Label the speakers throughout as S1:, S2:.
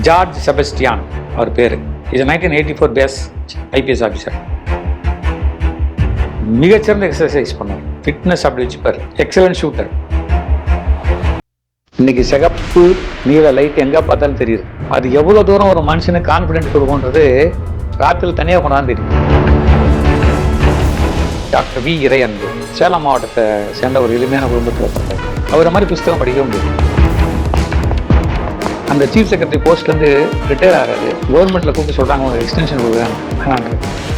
S1: George Sebastian அவர் பேர். Is 1984 batch IPS officer. மிகச்சிறந்த எக்ஸசைஸ் பண்ணுவார், ஃபிட்னஸ் அப்படி வச்சுப்பார், எக்ஸலன்ட் ஷூட்டர். இன்னைக்கு சிகப்பு நீல லைட் எங்கே பார்த்தாலும் தெரியுது. அது எவ்வளோ தூரம் ஒரு மனுஷனுக்கு கான்ஃபிடென்ட் கொடுக்கும்ன்றது ராத்திரில் தனியாக கொண்டாந்து தெரியும். டாக்டர் வி இறையன்பு சேலம் மாவட்டத்தை சேர்ந்த ஒரு எளிமையான குடும்பத்தில் பிறந்தார். அவரை மாதிரி புஸ்தகம் படிக்க முடியும். அந்த சீஃப் செக்ரட்டரி போஸ்ட்லேருந்து ரிட்டையர் ஆகாது. கவர்மெண்ட்டில் கூப்பிட்டு சொல்கிறாங்க ஒரு எக்ஸ்டென்ஷன் கொடுக்குறாங்க.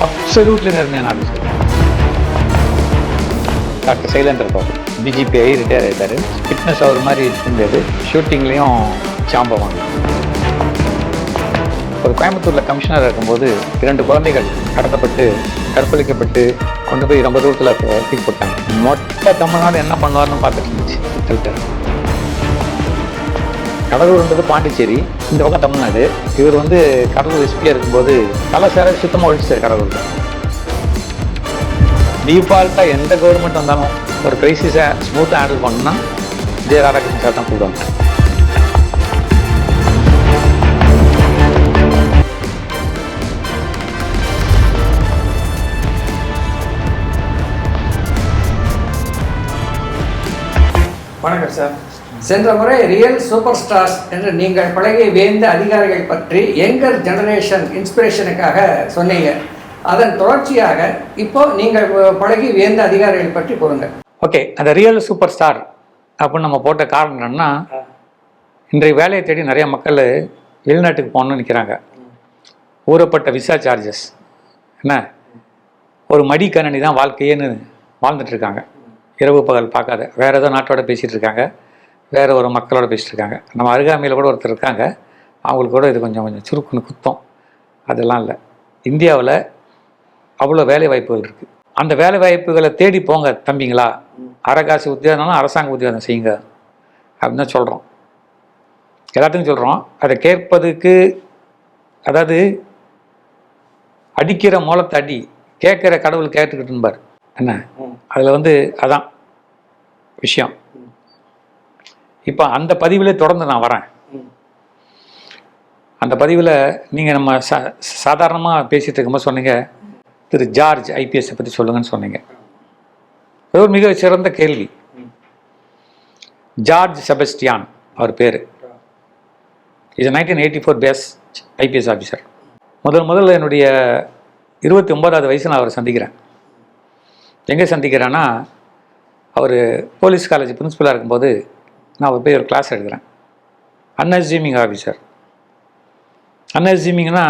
S1: அப்சல்யூட்லி நேர்மையான ஆஃபீஸர். டாக்டர் சைலேந்தர் பாபு பிஜிபிஐ ரிட்டையர் ஆகிட்டார். ஃபிட்னஸ் அவர் மாதிரி இருந்தது. ஷூட்டிங்லேயும் சாம்பவாங்க. ஒரு கோயம்புத்தூரில் கமிஷனர் இருக்கும்போது 2 குழந்தைகள் கடத்தப்பட்டு கற்பழிக்கப்பட்டு கொண்டு போய் ரொம்ப தூரத்தில் தூக்கி போட்டாங்க. மொத்த தமிழ்நாடு என்ன பண்ணுவார்னு பார்த்துட்டு இருந்துச்சு. கடலூர்ன்றது பாண்டிச்சேரி, இந்த பக்கம் தமிழ்நாடு. இவர் கடலூர் எஸ்பியாக இருக்கும்போது தலை சேர சுத்தமாக ஒழிச்சார் கடலூரில். டிஃபால்ட்டாக எந்த கவர்மெண்ட் வந்தாலும் ஒரு கிரைசிஸை ஸ்மூத்தாக ஹேண்டில் பண்ணணும்னா ஜெய ராதாகிருஷ்ணன் சார் தான் கூப்பிடுவாங்க.
S2: வணக்கம் சார். சென்ற முறை ரியல் சூப்பர் ஸ்டார்ஸ் என்று நீங்கள் பழகிய வேந்த அதிகாரிகள் பற்றி யங்கர் ஜெனரேஷன் இன்ஸ்பிரேஷனுக்காக சொன்னீங்க. அதன் தொடர்ச்சியாக இப்போ நீங்கள் பழகி வேந்த அதிகாரிகள் பற்றி கூறுங்க.
S1: ஓகே, அந்த ரியல் சூப்பர் ஸ்டார் அப்படின்னு நம்ம போட்ட காரணம் என்னன்னா, இன்றைய வேலையை தேடி நிறைய மக்கள் வெளிநாட்டுக்கு போகணும்னு நிற்கிறாங்க. ஊறப்பட்ட விசா சார்ஜஸ் என்ன, ஒரு மடிக்கணனி தான் வாழ்க்கையேன்னு வாழ்ந்துட்டு இருக்காங்க. இரவு பகல் பார்க்காத வேறு ஏதோ நாட்டோட பேசிகிட்டு இருக்காங்க, வேறு ஒரு மக்களோட பேசிகிட்டு இருக்காங்க. நம்ம அருகாமையில் கூட ஒருத்தர் இருக்காங்க, அவங்களுக்கு கூட இது கொஞ்சம் சுருக்குன்னு குத்தம். அதெல்லாம் இல்லை. இந்தியாவில் அவ்வளோ வேலை வாய்ப்புகள் இருக்குது. அந்த வேலை வாய்ப்புகளை தேடி போங்க தம்பிங்களா. அரகாசி உத்தியோகம்னாலும் அரசாங்க உத்தியோகம் செய்யுங்க அப்படின்னு தான் சொல்கிறோம். எல்லாத்துக்கும் சொல்கிறோம். அதை கேட்பதுக்கு, அதாவது அடிக்கிற மூலத்தை அடி, கேட்குற கடவுள் கேட்டுக்கிட்டுன்பார் என்ன. அதில் அதான் விஷயம். இப்போ அந்த பதிவில் தொடர்ந்து நான் வரேன். அந்த பதிவில் நீங்கள் நம்ம சாதாரணமாக பேசிகிட்டு இருக்கும்போது சொன்னீங்க, திரு ஜார்ஜ் ஐபிஎஸ்ஸை பற்றி சொல்லுங்கன்னு சொன்னீங்க. அது ஒரு மிக சிறந்த கேள்வி. ஜார்ஜ் செபஸ்டியான் அவர் பேர். Is 1984 batch IPS officer. முதல்ல என்னுடைய 29வது வயசில் நான் அவரை சந்திக்கிறேன். எங்கே சந்திக்கிறேன்னா, அவர் போலீஸ் காலேஜ் பிரின்சிபலாக இருக்கும்போது நான் அவர் போய் ஒரு கிளாஸ் எடுக்கிறேன். அன்அஸ்யூமிங் ஆஃபீஸர். அன்அஸ்யூமிங்னா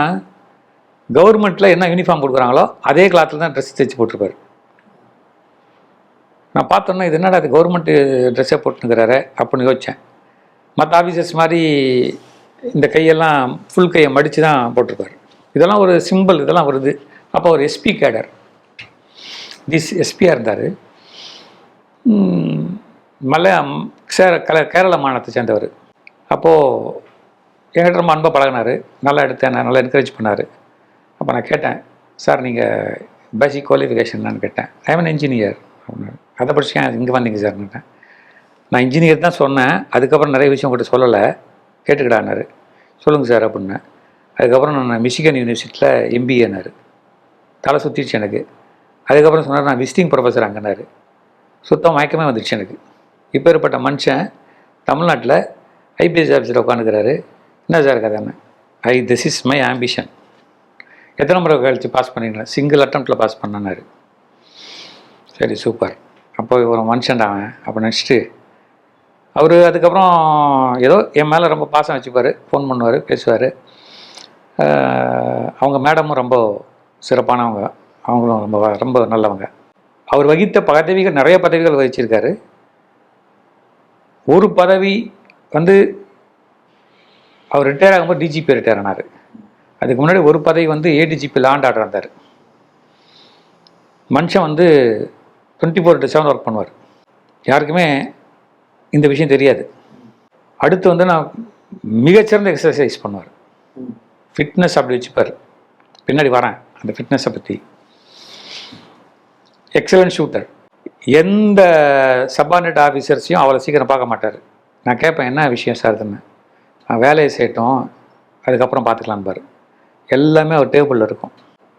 S1: கவர்மெண்ட்டில் என்ன யூனிஃபார்ம் கொடுக்குறாங்களோ அதே கிளாத்தில் தான் ட்ரெஸ் தைச்சி போட்டிருப்பார். நான் பார்த்தோன்னா இது என்னடா அது கவர்மெண்ட்டு ட்ரெஸ்ஸே போட்டுனுக்கிறாரு அப்படின்னு யோசித்தேன். மற்ற ஆஃபீஸர்ஸ் மாதிரி இந்த கையெல்லாம் ஃபுல் கையை மடித்து தான் போட்டிருப்பார். இதெல்லாம் ஒரு சிம்பிள், இதெல்லாம் வருது. அப்போ ஒரு எஸ்பி கேடர், எஸ்பியாக இருந்தார். கேரள மாநிலத்தை சேர்ந்தவர். அப்போது என்கிட்ட ரொம்ப அன்பாக பழகினார். நல்லா எடுத்தேன், நல்லா என்கரேஜ் பண்ணார். அப்போ நான் கேட்டேன், சார் நீங்கள் பேசிக் குவாலிஃபிகேஷன் என்னன்னு கேட்டேன். ஐ எம் இன்ஜினியர் அப்படின்னாரு. அதை படிச்சு இங்கே வந்தீங்க சார்ன்னுட்டேன். நான் இன்ஜினியர் தான் சொன்னேன். அதுக்கப்புறம் நிறைய விஷயம் உங்கள்கிட்ட சொல்லலை, கேட்டுக்கிட்டான்னாரு. சொல்லுங்கள் சார் அப்படின்னேன். அதுக்கப்புறம் நான் மிஷிகன் யூனிவர்சிட்டியில் எம்பிஏனாரு. தலை சுற்றிடுச்சு எனக்கு. அதுக்கப்புறம் சொன்னார், நான் விசிட்டிங் ப்ரொஃபஸர் அங்கேனாரு. சுத்தம் மயக்கமே வந்துடுச்சு எனக்கு. இப்போ ஏற்பட்ட மனுஷன் தமிழ்நாட்டில் ஐபிஎஸ் ஆஃபீஸில் உட்காந்துக்கிறாரு. என்ன சார் கதைன்னு. This is my ambition. எத்தனை முறை கழிச்சு பாஸ் பண்ணிங்களேன்? சிங்கிள் அட்டம்ப்டில் பாஸ் பண்ணனாரு. சரி, சூப்பர். அப்போ ஒரு மனுஷன் அவன் அப்போ நினச்சிட்டு அவர் அதுக்கப்புறம் ஏதோ என் மேலே ரொம்ப பாசம் வச்சுப்பார். ஃபோன் பண்ணுவார், பேசுவார். அவங்க மேடமும் ரொம்ப சிறப்பானவங்க, அவங்களும் ரொம்ப நல்லவங்க. அவர் வகித்த பதவிகள், நிறைய பதவிகள் வகிச்சிருக்காரு. ஒரு பதவி அவர் ரிட்டையர் ஆகும்போது டிஜிபி ரிட்டையர் ஆனார். அதுக்கு முன்னாடி ஒரு பதவி ஏடிஜிபி லாண்ட் ஆர்டர் இருந்தார். மனுஷன் 24/7 ஒர்க் பண்ணுவார். யாருக்குமே இந்த விஷயம் தெரியாது. அடுத்து நான் மிகச்சிறந்த எக்ஸசைஸ் பண்ணுவார், ஃபிட்னஸ் அப்படி வச்சுப்பார். பின்னாடி வரேன் அந்த ஃபிட்னஸை பற்றி. Excellent shooter. எந்த சப்பார்டினேட் ஆஃபீஸர்ஸையும் அவ்வளோ சீக்கிரம் பார்க்க மாட்டார். நான் கேட்பேன், என்ன விஷயம் சார் இதுன்னு. நான் வேலையை செய்யட்டும், அதுக்கப்புறம் பார்த்துக்கலாம் பாரு. எல்லாமே அவர் டேபிளில் இருக்கும்.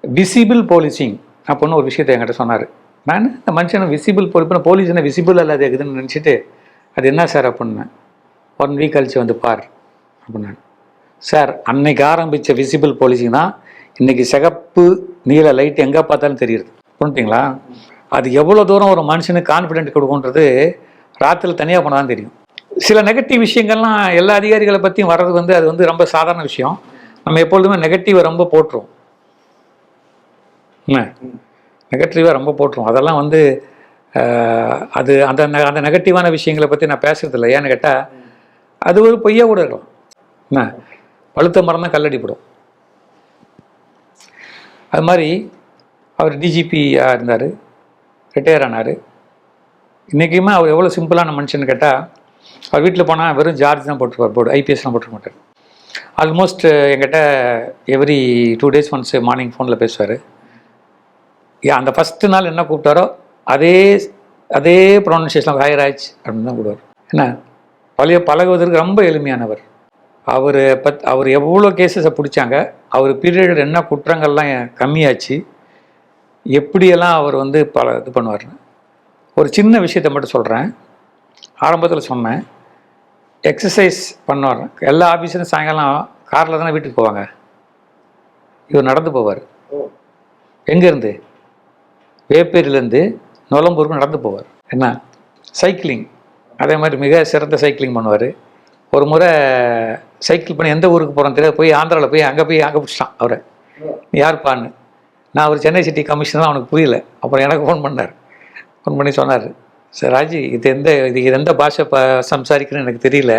S1: விசிபிள் போலீசிங் அப்படின்னு ஒரு விஷயத்தை என்கிட்ட சொன்னார். நான் இந்த மனுஷனை விசிபிள் போலீஸ் என்ன விசிபிள் இல்லாத இருக்குதுன்னு நினச்சிட்டு அது என்ன சார் அப்படின்னேன். 1 வீக் கழிச்சு வந்து பார் அப்படின்னாரு. சார் அன்னைக்கு ஆரம்பித்த விசிபிள் போலீசிங் தான் இன்றைக்கி சிகப்பு நீல லைட் எங்கே பார்த்தாலும் தெரியுது. புரிஞ்சுங்களா? அது எவ்வளோ தூரம் ஒரு மனுஷனுக்கு கான்ஃபிடென்ட் கொடுக்குன்றது ராத்திரியில் தனியாக போனால் தான் தெரியும். சில நெகட்டிவ் விஷயங்கள்லாம் எல்லா அதிகாரிகளை பற்றியும் வர்றது வந்து அது வந்து ரொம்ப சாதாரண விஷயம். நம்ம எப்பொழுதுமே நெகட்டிவை ரொம்ப போட்டுருவோம். நெகட்டிவாக ரொம்ப போட்டுருவோம். அதெல்லாம் வந்து அது அந்த அந்த நெகட்டிவான விஷயங்களை பற்றி நான் பேசுறதில்லை. ஏன்னு கேட்டால் அது ஒரு பொய்யா கூட இருக்கலாம். என்ன பழுத்த மரம் தான் கல்லடிப்படும். அது மாதிரி அவர் டிஜிபியாக இருந்தார், ரிட்டையர் ஆனார். இன்றைக்குமே அவர் எவ்வளோ சிம்பிளான மனுஷன்னு கேட்டால் அவர் வீட்டில் போனால் வெறும் ஜார்ஜ் தான் போட்டுருவார், போர்டு ஐபிஎஸ்லாம் போட்டுருக்க மாட்டார். ஆல்மோஸ்ட் என்கிட்ட எவ்ரி 2 days ஒன்ஸ் மார்னிங் ஃபோனில் பேசுவார். அந்த ஃபஸ்ட்டு நாள் என்ன கூப்பிட்டாரோ அதே ப்ரொனன்சியேஷன் ஹைராஜ் அப்படின்னு தான் கூப்பிடுவார். என்ன பழகுவதற்கு ரொம்ப எளிமையானவர். அவர் எவ்வளோ கேஸஸை பிடிச்சாங்க, அவர் பீரியடில் என்ன குற்றங்கள்லாம் கம்மியாச்சு, எப்படியெல்லாம் அவர் வந்து இது பண்ணுவார். ஒரு சின்ன விஷயத்தை மட்டும் சொல்கிறேன். ஆரம்பத்தில் சொன்னேன், எக்ஸசைஸ் பண்ணுவார். எல்லா ஆஃபீஸரும் சாயங்காலம் காரில் தானே வீட்டுக்கு போவாங்க. இவர் நடந்து போவார். எங்கேருந்து? வேப்பேரியிலேருந்து நொலம்பூருக்கு நடந்து போவார். என்ன சைக்கிளிங், அதே மாதிரி மிக சிறந்த சைக்கிளிங் பண்ணுவார். ஒரு முறை சைக்கிள் பண்ணி எந்த ஊருக்கு போகிறோன்னு தெரியாது, போய் ஆந்திராவில் போய் அங்கே பிடிச்சிட்டான் அவரை. நீ யாருப்பான்னு. நான் அவர் சென்னை சிட்டி கமிஷனர், அவனுக்கு புரியல. அப்புறம் எனக்கு ஃபோன் பண்ணி சொன்னார், சார் ராஜி, இது எந்த பாஷை சம்சாரிக்கணும்னு எனக்கு தெரியல,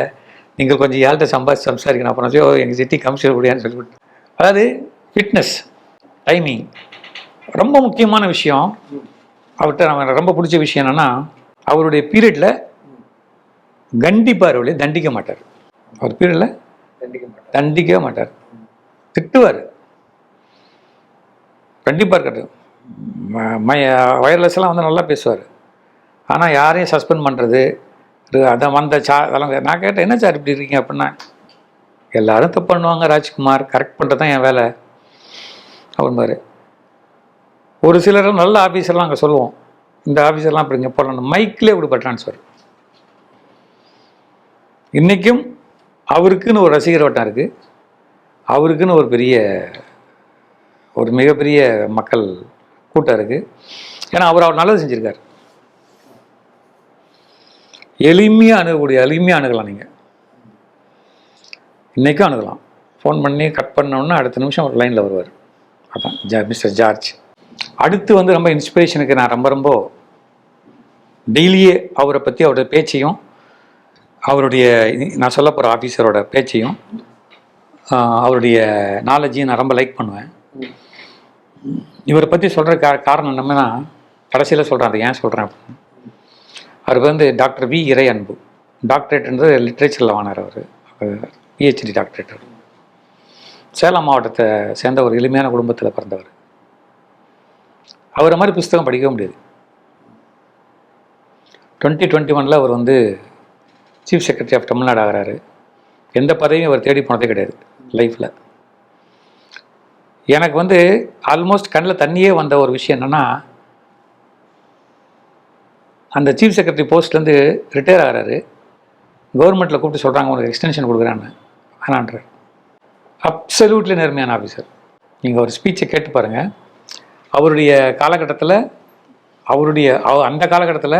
S1: நீங்கள் கொஞ்சம் யார்கிட்ட சம்சாரிக்கணும். அப்புறம் எங்கள் சிட்டி கமிஷனர் கூடியான்னு சொல்லிவிட்டு. அதாவது ஃபிட்னஸ், டைமிங் ரொம்ப முக்கியமான விஷயம். அவர்கிட்ட நம்ம ரொம்ப பிடிச்ச விஷயம் என்னென்னா, அவருடைய பீரியடில் கண்டிப்பார், வழியே தண்டிக்க மாட்டார். அவர் பீரியடில் தண்டிக்கவே மாட்டார், திட்டுவார். கண்டிப்பாக இருக்கட்டும். வயர்லெஸ்லாம் வந்து நல்லா பேசுவார். ஆனால் யாரையும் சஸ்பெண்ட் பண்ணுறது அதை அதெல்லாம் நான் கேட்டேன், என்ன சார் இப்படி இருக்கீங்க அப்படின்னா, எல்லோரும் தப்பு பண்ணுவாங்க ராஜ்குமார், கரெக்ட் பண்ணுறது தான் என் வேலை அப்படின்பாரு. ஒரு சிலர் நல்ல ஆஃபீஸர்லாம் அங்கே சொல்லுவோம், இந்த ஆஃபீஸர்லாம் அப்படிங்க போடலாம், மைக்கிலே இப்படி ட்ரான்ஸ்ஃபர். இன்றைக்கும் அவருக்குன்னு ஒரு ரசிகர் வட்டம் இருக்குது, அவருக்குன்னு ஒரு மிகப்பெரிய மக்கள் கூட்டம் இருக்குது. ஏன்னா அவர் நல்லது செஞ்சுருக்கார். எளிமையாக அணுகலாம். நீங்கள் இன்றைக்கும் அணுகலாம். ஃபோன் பண்ணி கட் பண்ணோன்னா அடுத்த நிமிஷம் ஒரு லைனில் வருவார். அதான் மிஸ்டர் ஜார்ஜ். அடுத்து வந்து ரொம்ப இன்ஸ்பிரேஷனுக்கு நான் ரொம்ப டெய்லியே அவரை பற்றி அவருடைய பேச்சையும், அவருடைய நான் சொல்ல போகிற ஆஃபீஸரோட பேச்சையும், அவருடைய நாலேஜையும் நான் ரொம்ப லைக் பண்ணுவேன். இவரை பற்றி சொல்கிற காரணம் என்னன்னா, கடைசியில் சொல்கிறேன், அதை ஏன் சொல்கிறேன் அப்படின்னு. அவர் வந்து டாக்டர் வி இறை அன்பு, டாக்டரேட்ன்றது லிட்ரேச்சரில் வாங்கினார். அவர் பிஹெச்டி டாக்டரேட். சேலம் மாவட்டத்தை சேர்ந்த ஒரு எளிமையான குடும்பத்தில் பிறந்தவர். அவரை மாதிரி புஸ்தகம் படிக்கவே முடியாது. 2021 அவர் வந்து சீஃப் செக்ரட்டரி ஆஃப் தமிழ்நாடு ஆகிறாரு. எந்த பதவியும் அவர் தேடி போனதே கிடையாது லைஃப்பில். எனக்கு வந்து ஆல்மோஸ்ட் கண்ணில் தண்ணியே வந்த ஒரு விஷயம் என்னென்னா, அந்த சீஃப் செக்ரட்டரி போஸ்ட்லேருந்து ரிட்டையர் ஆகிறாரு. கவர்மெண்ட்டில் கூப்பிட்டு சொல்கிறாங்க, உனக்கு எக்ஸ்டென்ஷன் கொடுக்குறான்னு. வேணான்றார். அப்சல்யூட்லி நேர்மையான ஆஃபீஸர். நீங்கள் ஒரு ஸ்பீச்சை கேட்டு பாருங்கள். அவருடைய காலகட்டத்தில் அந்த காலகட்டத்தில்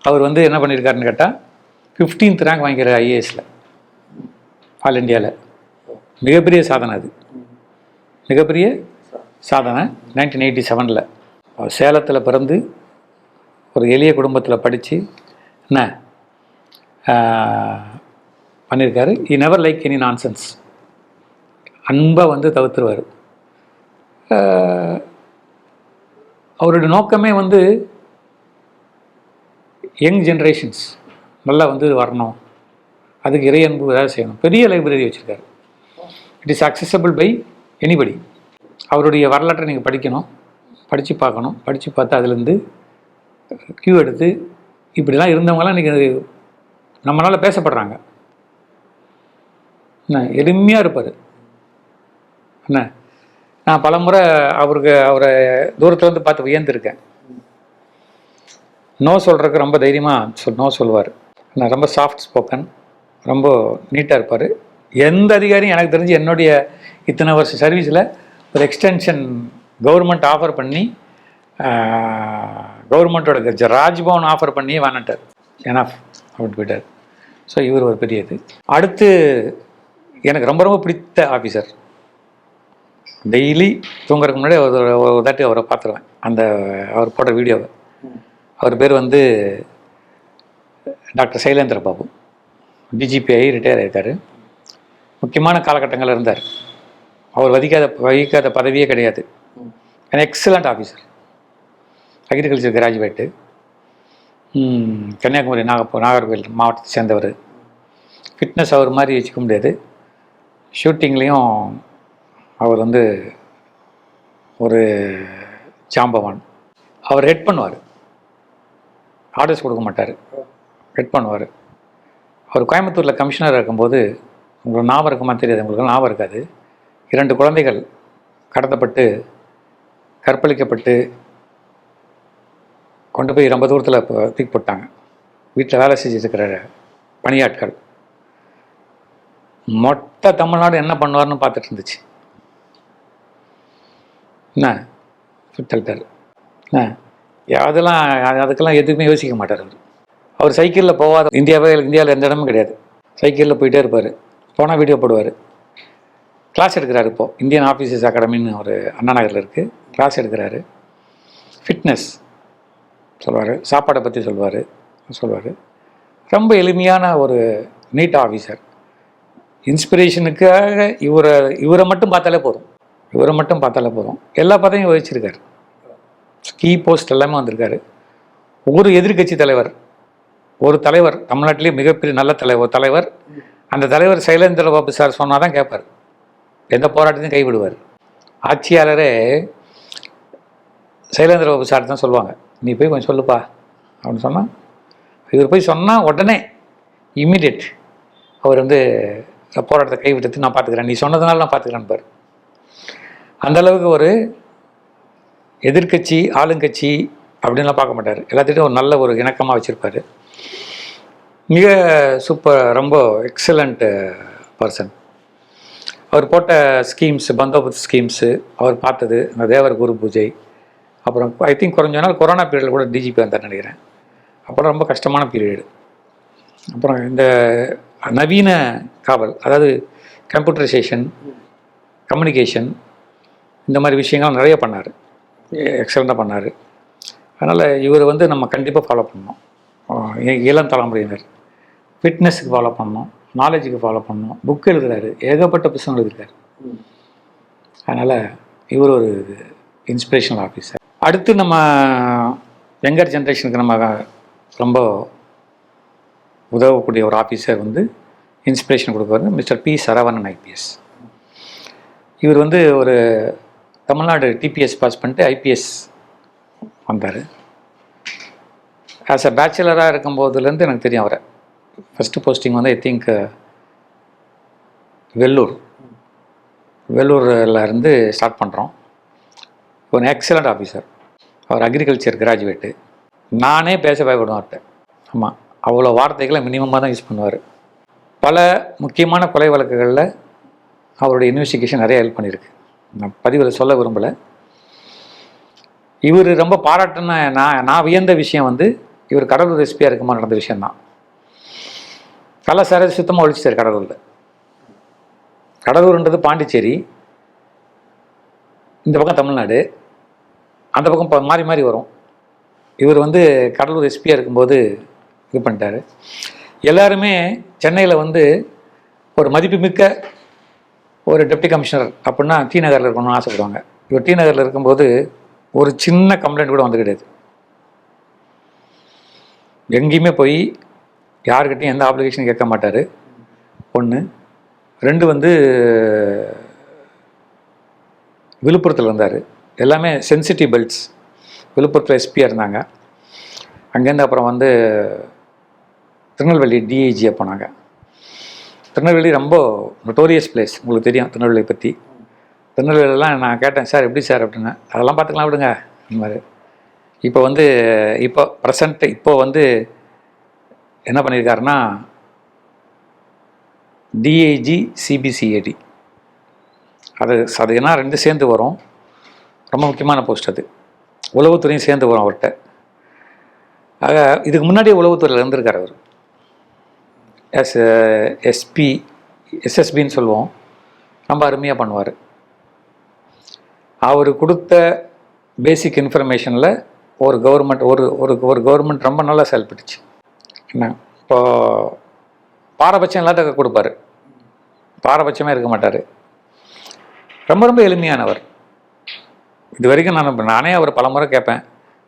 S1: அவர் வந்து என்ன பண்ணியிருக்காருன்னு கேட்டால் 15th ரேங்க் வாங்கிக்கிற ஐஏஎஸில் ஆல் இண்டியாவில். மிகப்பெரிய சாதனை அது, மிகப்பெரிய சாதனை. 1987 சேலத்தில் பிறந்து ஒரு எளிய குடும்பத்தில் படித்து என்ன பண்ணியிருக்காரு. ஈ நெவர் லைக் எனி நான்சென்ஸ். அன்பாக வந்து தவிர்த்துருவார். அவருடைய நோக்கமே வந்து யங் ஜென்ரேஷன்ஸ் நல்லா வந்து வரணும், அதுக்கு இறை அன்பு ஏதாவது செய்யணும். பெரிய லைப்ரரி வச்சுருக்காரு. It is accessible by anybody. அவருடைய வரலாற்றை நீங்கள் படிக்கணும், படித்து பார்க்கணும். படித்து பார்த்து அதுலேருந்து கியூ எடுத்து இப்படிலாம் இருந்தவங்களாம் இன்றைக்கி நம்மளால் பேசப்படுறாங்க. எளிமையாக இருப்பார். என்ன, நான் பலமுறை அவரை தூரத்துலேருந்து பார்த்து வியந்திருக்கேன். நோ சொல்கிறதுக்கு ரொம்ப தைரியமாக நோ சொல்லுவார். நான் ரொம்ப சாஃப்ட் ஸ்போக்கன், ரொம்ப நீட்டாக இருப்பார். எந்த அதிகாரியும் எனக்கு தெரிஞ்சு என்னுடைய இத்தனை வருஷம் சர்வீஸில் ஒரு எக்ஸ்டென்ஷன் கவர்மெண்ட் ஆஃபர் பண்ணி, கவர்மெண்ட்டோட ராஜ்பவன் ஆஃபர் பண்ணி வேணாட்டார், ஏன்னா அப்படின்னு போயிட்டார். ஸோ இவர் ஒரு பெரிய இது. அடுத்து எனக்கு ரொம்ப ரொம்ப பிடித்த ஆஃபீஸர், டெய்லி தூங்குறதுக்கு முன்னாடி ஒரு தாட்டி அவரை பார்த்துருவேன், அவர் போட்ட வீடியோவை. அவர் பேர் வந்து டாக்டர் சைலேந்திர பாபு. டிஜிபிஐ ரிட்டையர் ஆகிட்டார். முக்கியமான காலகட்டங்களில் இருந்தார். அவர் வகிக்காத பதவியே கிடையாது. Excellent officer. Agriculture graduate, Kanyakumari Nagercoil மாவட்டத்தை சேர்ந்தவர். ஃபிட்னஸ் அவர் மாதிரி வச்சுக்க முடியாது. ஷூட்டிங்லேயும் அவர் வந்து ஒரு ஜாம்பவான். அவர் ஹெட் பண்ணுவார், ஆர்டர்ஸ் கொடுக்க மாட்டார், ஹெட் பண்ணுவார். அவர் கோயம்புத்தூரில் கமிஷனர் இருக்கும்போது, உங்களுக்கு ஞாபகம் இருக்குமா தெரியாது, உங்களுக்கு ஞாபகம் இருக்காது, 2 குழந்தைகள் கடத்தப்பட்டு கற்பழிக்கப்பட்டு கொண்டு போய் ரொம்ப தூரத்தில் தூக்கி போட்டாங்க. வீட்டில் வேலை செஞ்சுருக்கிற பணியாட்கள். மொத்த தமிழ்நாடு என்ன பண்ணுவார்னு பார்த்துட்டு இருந்துச்சு. என்ன சுத்தல்ட்டார், என்ன அதுக்கெல்லாம் எதுவுமே யோசிக்க மாட்டார். அவர் சைக்கிளில் போகாத இந்தியாவில் எந்த இடமும் கிடையாது. சைக்கிளில் போயிட்டே இருப்பார். போனால் வீடியோ போடுவார். கிளாஸ் எடுக்கிறாரு. இப்போது இந்தியன் ஆஃபீஸர்ஸ் அகாடமின்னு ஒரு அண்ணா நகரில் இருக்குது, கிளாஸ் எடுக்கிறாரு. ஃபிட்னஸ் சொல்லுவார், சாப்பாடை பற்றி சொல்லுவார். ரொம்ப எளிமையான ஒரு நீட் ஆஃபீஸர். இன்ஸ்பிரேஷனுக்காக இவரை மட்டும் பார்த்தாலே போதும். எல்லா பதவியும் வகிச்சிருக்காரு. கீ போஸ்ட் எல்லாமே வந்திருக்காரு. ஒரு எதிர்கட்சி தலைவர், ஒரு தலைவர், தமிழ்நாட்டிலே மிகப்பெரிய நல்ல தலைவர், அந்த தலைவர் சைலேந்திர பாபு சார் சொன்னால் தான் கேட்பார், எந்த போராட்டத்தையும் கைவிடுவார். ஆட்சியாளரே சைலேந்திர பாபு சார் தான் சொல்லுவாங்க, நீ போய் கொஞ்சம் சொல்லுப்பா அப்படின்னு சொன்னால், இவர் போய் சொன்னால் உடனே இம்மிடியட் அவர் வந்து போராட்டத்தை கைவிட்டு நான் பார்த்துக்கிறேன், நீ சொன்னதுனால நான் பார்த்துக்கிறேன்னு பாரு. அந்தளவுக்கு ஒரு எதிர்கட்சி ஆளுங்கட்சி அப்படின்லாம் பார்க்க மாட்டார். எல்லாத்திட்டும் ஒரு நல்ல ஒரு இணக்கமாக வச்சுருப்பார். மிக சூப்பர், ரொம்ப எக்ஸலண்ட் பர்சன். அவர் போட்ட ஸ்கீம்ஸு, பந்தோபஸ்த் ஸ்கீம்ஸு, அவர் பார்த்தது, அந்த தேவர் குரு பூஜை, அப்புறம் ஐ திங்க் குறைஞ்ச நாள் கொரோனா பீரியடில் கூட டிஜிபி வந்தார் நினைக்கிறேன். அப்புறம் ரொம்ப கஷ்டமான பீரியடு. அப்புறம் இந்த நவீன காவல், அதாவது கம்ப்யூட்டரைசேஷன், கம்யூனிகேஷன், இந்த மாதிரி விஷயங்கள் நிறைய பண்ணார், எக்ஸலண்ட்டாக பண்ணார். அதனால் இவர் வந்து நம்ம கண்டிப்பாக ஃபாலோ பண்ணணும். இளம் தலைமுறையினர் ஃபிட்னஸுக்கு ஃபாலோ பண்ணணும், நாலேஜுக்கு ஃபாலோ பண்ணணும். புக் எழுதுகிறாரு, ஏகப்பட்ட புத்தகம் எழுதுகிறார். அதனால் இவர் ஒரு இன்ஸ்பிரேஷனல் ஆஃபீஸர். அடுத்து நம்ம யங்கர் ஜென்ரேஷனுக்கு நம்ம ரொம்ப உதவக்கூடிய ஒரு ஆஃபீஸர் வந்து இன்ஸ்பிரேஷன் கொடுக்குறது மிஸ்டர் பி சரவணன் ஐபிஎஸ். இவர் வந்து ஒரு தமிழ்நாடு டிபிஎஸ் பாஸ் பண்ணிட்டு ஐபிஎஸ் வந்தார். ஆஸ் அ பேச்சுலராக இருக்கும்போதுலேருந்து எனக்கு தெரியும் அவரை. ஃபஸ்ட்டு போஸ்டிங் வந்து ஐ திங்க் வெள்ளூரில் இருந்து ஸ்டார்ட் பண்ணுறோம். ஒரு எக்ஸலண்ட் ஆஃபீஸர். அவர் அக்ரிகல்ச்சர் கிராஜுவேட்டு. நானே பேச பயப்படுவேன் அவர்கிட்ட. ஆமாம், அவ்வளோ வார்த்தைகளை மினிமமாக தான் யூஸ் பண்ணுவார். பல முக்கியமான கொலை வழக்குகளில் அவருடைய இன்வெஸ்டிகேஷன் நிறைய ஹெல்ப் பண்ணியிருக்கு. நான் பதிவில் சொல்ல விரும்பலை. இவர் ரொம்ப பாராட்டுன்னு நான் வியந்த விஷயம் வந்து, இவர் கடலூர் எஸ்பியாக இருக்குமா நடந்த விஷயந்தான். கள்ளச்சாராயத்தை சுத்தமாக ஒழிச்சிட்டார் கடலூரில். கடலூர்ன்றது பாண்டிச்சேரி, இந்த பக்கம் தமிழ்நாடு, அந்த பக்கம் மாறி மாறி வரும். இவர் வந்து கடலூர் எஸ்பியாக இருக்கும்போது இது பண்ணிட்டார். எல்லாருமே சென்னையில் வந்து ஒரு மதிப்புமிக்க ஒரு டெப்டி கமிஷனர் அப்படின்னா டி நகரில் இருக்கணும்னு ஆசைப்படுவாங்க. இவர் டி நகரில் இருக்கும்போது ஒரு சின்ன கம்ப்ளைண்ட் கூட வந்து கிடையாது. எங்கேயுமே போய் யாருக்கிட்டையும் எந்த ஆப்ளிகேஷனும் கேட்க மாட்டார். 1. 2 வந்து விழுப்புரத்தில் இருந்தார். எல்லாமே சென்சிட்டிவ் பெல்ட்ஸ். விழுப்புரத்தில் எஸ்பியாக இருந்தாங்க. அங்கேருந்து அப்புறம் வந்து திருநெல்வேலி டிஐஜியாக போனாங்க. திருநெல்வேலி ரொம்ப நொட்டோரியஸ் பிளேஸ், உங்களுக்கு தெரியும் திருநெல்வேலியை பற்றி. திருநெல்வேலியெல்லாம் நான் கேட்டேன், சார் எப்படி சார் அப்படின்னு. அதெல்லாம் பார்த்துக்கலாம் விடுங்க இந்த மாதிரி. இப்போ ப்ரெசண்ட்டு இப்போ வந்து என்ன பண்ணியிருக்காருன்னா டிஐஜி சிபிசிஐடி அது ஏன்னா 2 சேர்ந்து வரும். ரொம்ப முக்கியமான போஸ்ட் அது. உளவுத்துறையும் சேர்ந்து வரும் அவர்கிட்ட. ஆக இதுக்கு முன்னாடியே உளவுத்துறையில் இருந்திருக்கார் அவர். எஸ்எஸ்பின்னு சொல்லுவோம். ரொம்ப அருமையாக பண்ணுவார். அவர் கொடுத்த பேசிக் இன்ஃபர்மேஷனில் ஒரு கவர்மெண்ட் ரொம்ப நல்லா செயல்பட்டுச்சு. என்ன இப்போ பாரபட்சம் இல்லாத கொடுப்பார். பாரபட்சமே இருக்க மாட்டார். ரொம்ப ரொம்ப எளிமையானவர். இது வரைக்கும் நானே அவர் பல முறை கேட்பேன்,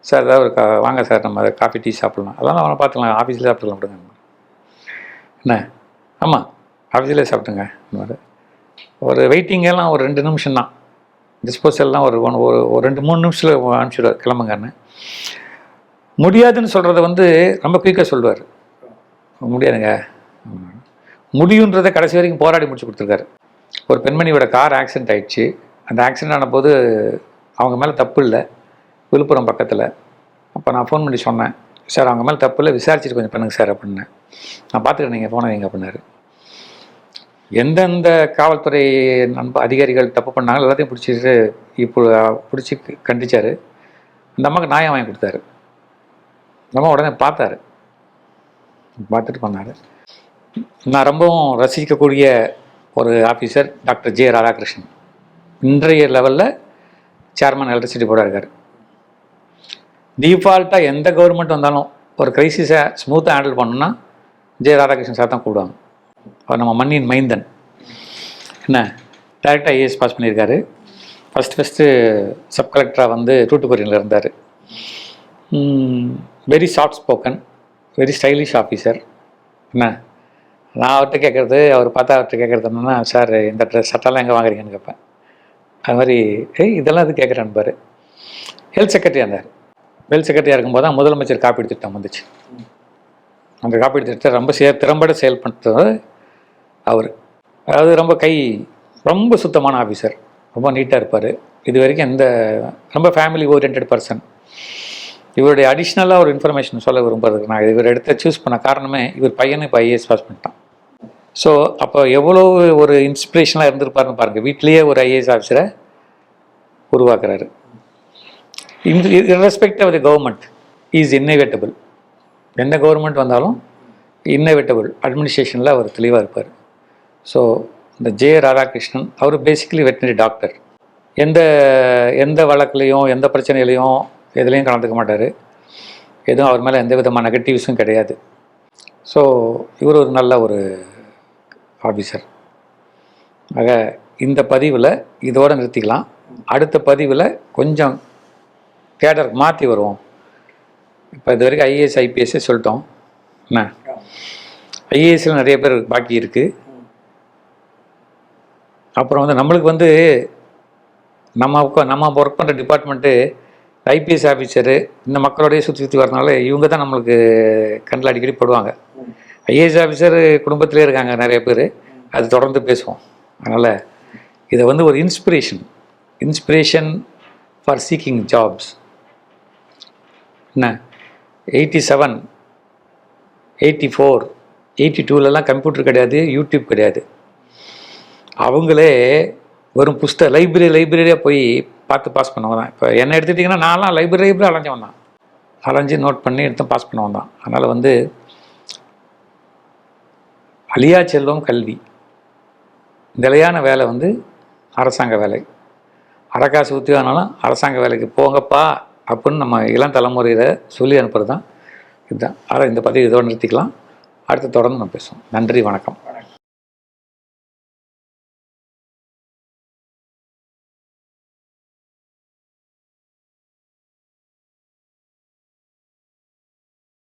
S1: சார் ஏதாவது ஒரு வாங்க சார் நம்ம காஃபி டீ சாப்பிட்லாம். அதெல்லாம் அவனை பார்த்துக்கலாம், ஆஃபீஸில் சாப்பிட்டுக்கலாம் விடுங்க. என்ன ஆமாம் ஆஃபீஸில் சாப்பிட்டுங்க. இந்த மாதிரி ஒரு வெயிட்டிங்கெல்லாம் ஒரு 2 நிமிஷம் தான். டிஸ்போசல்லாம் ஒரு 2-3 நிமிஷத்தில் அனுப்பிச்சிடுவார், கிளம்புங்கன்னு. முடியாதுன்னு சொல்கிறத வந்து ரொம்ப குயிக்காக சொல்லுவார். முடியாதுங்க, முடியுன்றதை கடைசி வரைக்கும் போராடி முடிச்சு கொடுத்துருக்காரு. ஒரு பெண்மணியோட கார் ஆக்சிடென்ட் ஆகிடுச்சு. அந்த ஆக்சிடென்ட் ஆனபோது அவங்க மேலே தப்பு இல்லை, விழுப்புரம் பக்கத்தில். அப்போ நான் ஃபோன் பண்ணி சொன்னேன், சார் அவங்க மேலே தப்பு இல்லை, விசாரிச்சுட்டு கொஞ்சம் பண்ணுங்க சார் அப்படின்னு. நான் பார்த்துக்கிறேன், நீங்கள் ஃபோனை வைங்க அப்படின்னாரு. எந்தெந்த காவல்துறை அதிகாரிகள் தப்பு பண்ணாங்க எல்லாத்தையும் பிடிச்சி கண்டிச்சார். அந்த அம்மாவுக்கு நியாயம் வாங்கி கொடுத்தாரு. நம்ம உடனே பார்த்துட்டு பண்ணார். நான் ரொம்பவும் ரசிக்கக்கூடிய ஒரு ஆஃபீஸர் டாக்டர் ஜே ராதாகிருஷ்ணன். இன்றைய லெவலில் சேர்மன் எலக்ட்ரிசிட்டி போர்டாக இருக்கார். டிஃபால்ட்டாக எந்த கவர்மெண்ட் வந்தாலும் ஒரு கிரைசிஸை ஸ்மூத்தாக ஹேண்டில் பண்ணணும்னா ஜே ராதாகிருஷ்ணன் சார் தான் கூடுவாங்க. அவர் நம்ம மண்ணின் மைந்தன். என்ன டைரெக்டாக ஐஏஎஸ் பாஸ் பண்ணியிருக்காரு. ஃபஸ்ட்டு சப் கலெக்டராக வந்து தூத்துக்குடியில் இருந்தார். Very soft spoken, very stylish officer. என்ன நான் அவர்கிட்ட கேட்குறது, அவர்கிட்ட கேட்குறது என்னென்னா, சார் இந்த சட்டெல்லாம் எங்கே வாங்குறீங்கன்னு கேட்பேன். அது மாதிரி இதெல்லாம் இது கேட்குறேன் பாரு. ஹெல்த் செக்ரட்டரியாக இருந்தார். ஹெல்த் செக்ரட்டரியாக இருக்கும்போது தான் முதலமைச்சர் காப்பீடு திட்டம் வந்துச்சு. அந்த காப்பீடு திட்டத்தை ரொம்ப திறம்பட செயல்படுத்துறது அவர். அதாவது ரொம்ப சுத்தமான ஆஃபீஸர், ரொம்ப நீட்டாக இருப்பார். இது வரைக்கும் ரொம்ப ஃபேமிலி ஓரியன்ட் பர்சன். இவருடைய அடிஷ்னலாக ஒரு இன்ஃபர்மேஷன் சொல்ல விரும்புறதுக்கு நான் இவர் சூஸ் பண்ண காரணமே, இவர் பையனை இப்போ ஐஏஎஸ் பாஸ் பண்ணிட்டான். ஸோ அப்போ எவ்வளோ ஒரு இன்ஸ்பிரேஷனாக இருந்திருப்பாருன்னு பாருங்கள். வீட்லேயே ஒரு ஐஏஎஸ் ஆஃபீஸரை உருவாக்குறாரு. irrespective of the government is inevitable. எந்த கவர்மெண்ட் வந்தாலும் இன்னோவேட்டபிள் அட்மினிஸ்ட்ரேஷனில் அவர் தெளிவாக இருப்பார். ஸோ இந்த ஜே ராதாகிருஷ்ணன் அவர் பேசிக்கலி வெட்டினரி டாக்டர். எந்த வழக்குலையும் எந்த பிரச்சனையிலையும் எதுலேயும் கலந்துக்க மாட்டார். எதுவும் அவர் மேலே எந்த விதமான நெகட்டிவ்ஸும் கிடையாது. ஸோ இவர் ஒரு நல்ல ஒரு ஆஃபீஸர். ஆக இந்த பதிவில் இதோடு நிறுத்திக்கலாம். அடுத்த பதிவில் கொஞ்சம் கேடர் மாற்றி வருவோம். இப்போ இது வரைக்கும் ஐஏஎஸ் ஐபிஎஸ்ஸே சொல்லிட்டோம். என்ன ஐஏஎஸ்ல நிறைய பேர் பாக்கி இருக்குது. அப்புறம் வந்து நம்மளுக்கு நம்ம ஒர்க் பண்ணுற டிபார்ட்மெண்ட்டு ஐபிஎஸ் ஆஃபீஸரு இந்த மக்களோடய சுற்றி வரனால இவங்க தான் நம்மளுக்கு கண்ணில் அடிக்கடி படுவாங்க. ஐஏஎஸ் ஆஃபீஸர் குடும்பத்திலே இருக்காங்க நிறைய பேர். அது தொடர்ந்து பேசுவோம். அதனால் இதை ஒரு இன்ஸ்பிரேஷன் ஃபார் சீக்கிங் ஜாப்ஸ். என்ன 87, 84, 82லலாம் கம்ப்யூட்டர் கிடையாது, யூடியூப் கிடையாது. அவங்களே வெறும் லைப்ரரியாக போய் பார்த்து பாஸ் பண்ணவங்க தான். இப்போ என்ன எடுத்துட்டிங்கன்னா நான்லாம் லைப்ரரி அலைஞ்சவன் தான். அலைஞ்சு நோட் பண்ணி எடுத்து பாஸ் பண்ணவன் தான். அதனால் அழியா செல்வம் கல்வி. நிலையான வேலை அரசாங்க வேலை. அரக்காசு ஊற்றி வேணாலும் அரசாங்க வேலைக்கு போங்கப்பா அப்படின்னு நம்ம இளம் தலைமுறையில் சொல்லி அனுப்புறது தான் இதுதான். அதை இந்த பதிவு இதோடு நிறுத்திக்கலாம். அடுத்து தொடர்ந்து நம்ம பேசுவோம். நன்றி, வணக்கம்.